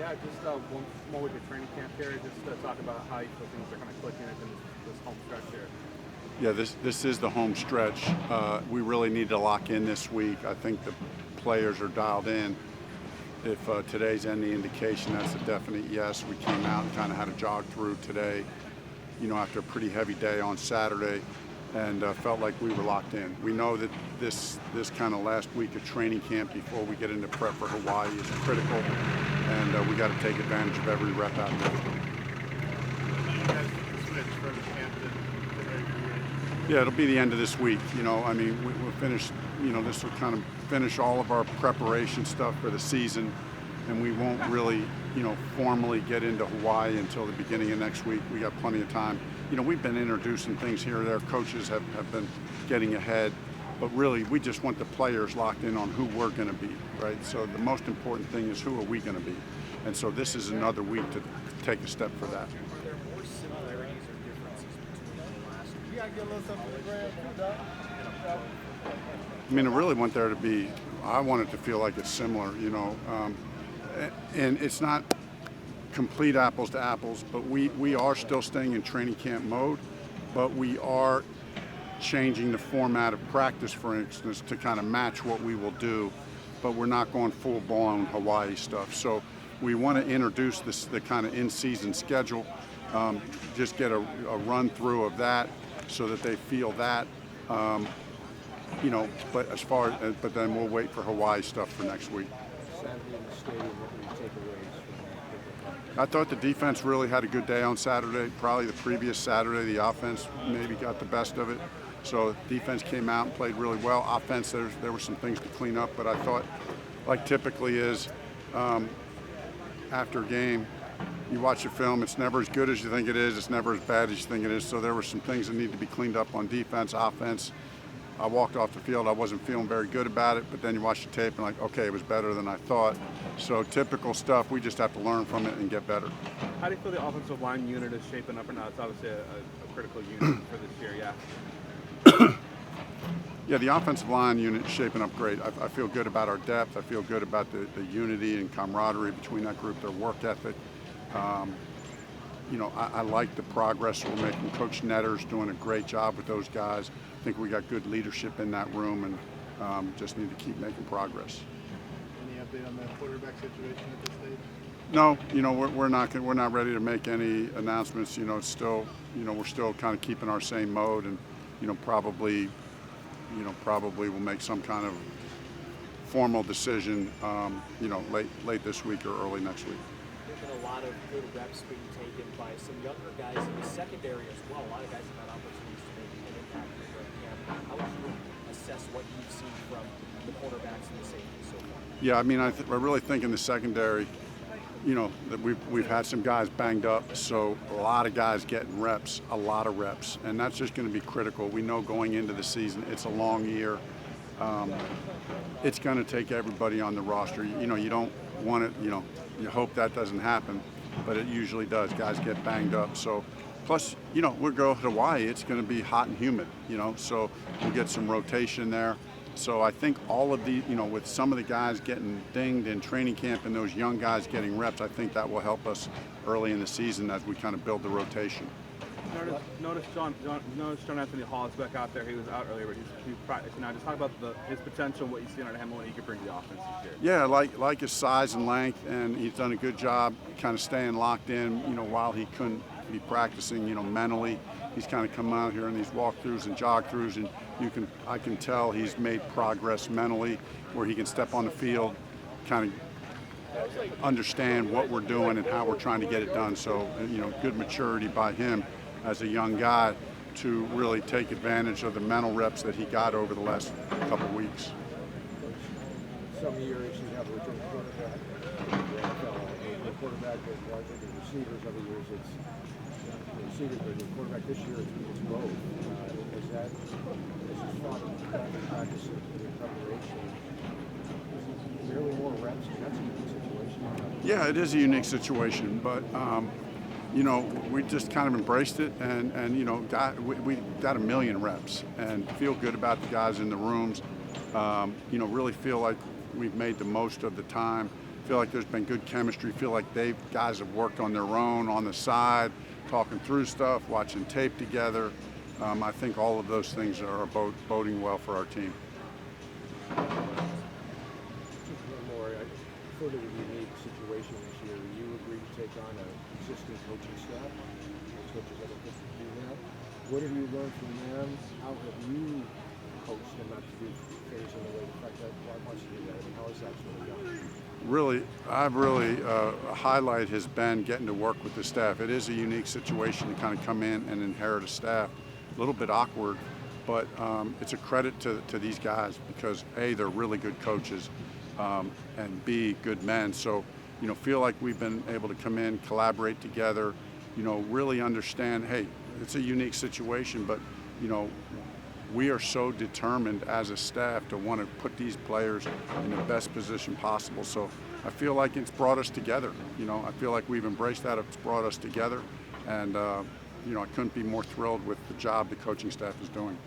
Yeah, just one more week of training camp here. Just talk about how you feel things are kind of clicking in this home stretch here. Yeah, this is the home stretch. We really need to lock in this week. I think the players are dialed in. If today's any indication, that's a definite yes. We came out and kind of had a jog through today, after a pretty heavy day on Saturday, and felt like we were locked in. We know that this kind of last week of training camp before we get into prep for Hawaii is critical, and we got to take advantage of every rep out there. You guys switch from camp to regular. Yeah, it'll be the end of this week. We'll finish. This will kind of finish all of our preparation stuff for the season, and we won't really, formally get into Hawaii until the beginning of next week. We got plenty of time. We've been introducing things here or there. Coaches have been getting ahead, but really we just want the players locked in on who we're going to be, right? So the most important thing is who are we going to be, and so this is another week to take a step for that. Are there more similarities or differences between the last week? You gotta get a little something to grab. I really want there to be, I want it to feel like it's similar, and it's not complete apples to apples, but we are still staying in training camp mode, but we are changing the format of practice, for instance, to kind of match what we will do, but we're not going full-blown Hawaii stuff. So we want to introduce the kind of in-season schedule, just get a run-through of that so that they feel that. But then we'll wait for Hawaii stuff for next week. Saturday in the stadium, what were your takeaways from I thought the defense really had a good day on Saturday. Probably the previous Saturday, the offense maybe got the best of it. So defense came out and played really well. Offense, there were some things to clean up, but I thought, like typically is, after a game, you watch the film, it's never as good as you think it is, it's never as bad as you think it is. So there were some things that need to be cleaned up on defense, offense. I walked off the field, I wasn't feeling very good about it, but then you watch the tape and okay, it was better than I thought. So typical stuff, we just have to learn from it and get better. How do you feel the offensive line unit is shaping up or not? It's obviously a critical unit for this year, yeah. Yeah, the offensive line unit is shaping up great. I feel good about our depth. I feel good about the unity and camaraderie between that group, their work ethic. I like the progress we're making. Coach Netter's doing a great job with those guys. I think we got good leadership in that room, and just need to keep making progress. Any update on the quarterback situation at this stage? No, we're not ready to make any announcements. It's still, we're still kind of keeping our same mode, and probably we'll make some kind of formal decision, late this week or early next week. There's been a lot of good reps being taken by some younger guys in the secondary as well. A lot of guys have had opportunities to make an impact in camp. How would you assess what you've seen from the quarterbacks and the safeties so far? Yeah, I really think in the secondary, that we've had some guys banged up, so a lot of guys getting reps, a lot of reps, and that's just going to be critical. We know going into the season, it's a long year. It's going to take everybody on the roster. You don't want it, you hope that doesn't happen, but it usually does. Guys get banged up. So, plus, we'll go to Hawaii. It's going to be hot and humid, so we'll get some rotation there. So I think all of the, with some of the guys getting dinged in training camp and those young guys getting reps, I think that will help us early in the season as we kind of build the rotation. Notice John Anthony Hall is back out there. He was out earlier, but he's practicing now. Just talk about his potential, what you see on him, and what he could bring to the offense this year. Yeah, like his size and length, and he's done a good job kind of staying locked in, while he couldn't be practicing, mentally. He's kind of come out here in these walkthroughs and jog-throughs, and I can tell he's made progress mentally where he can step on the field, kind of understand what we're doing and how we're trying to get it done. So, good maturity by him as a young guy to really take advantage of the mental reps that he got over the last couple of weeks. Some years you have a return quarterback, the quarterback with the receivers. Other years it's the receivers, but the quarterback this year it's both. This is fun practice in preparation. Barely more reps, and that's a unique situation. Yeah, it is a unique situation, but we just kind of embraced it, and we got 1 million reps, and feel good about the guys in the rooms. Really feel like we've made the most of the time. Feel like there's been good chemistry. Feel like guys have worked on their own, on the side, talking through stuff, watching tape together. I think all of those things are boding well for our team. Just one more. Sort of a unique situation this year. You agreed to take on an existing coaching staff. Most coaches ever get to do that. What have you learned from them? How have you coached them not to do things in the way the fact that wants to do that? I mean, how is that sort of done? Highlight has been getting to work with the staff. It is a unique situation to kind of come in and inherit a staff. A little bit awkward, but it's a credit to these guys because A, they're really good coaches, and B, good men. So, feel like we've been able to come in, collaborate together, really understand, hey, it's a unique situation, but, we are so determined as a staff to want to put these players in the best position possible. So I feel like it's brought us together. I feel like we've embraced that. It's brought us together. And, I couldn't be more thrilled with the job the coaching staff is doing.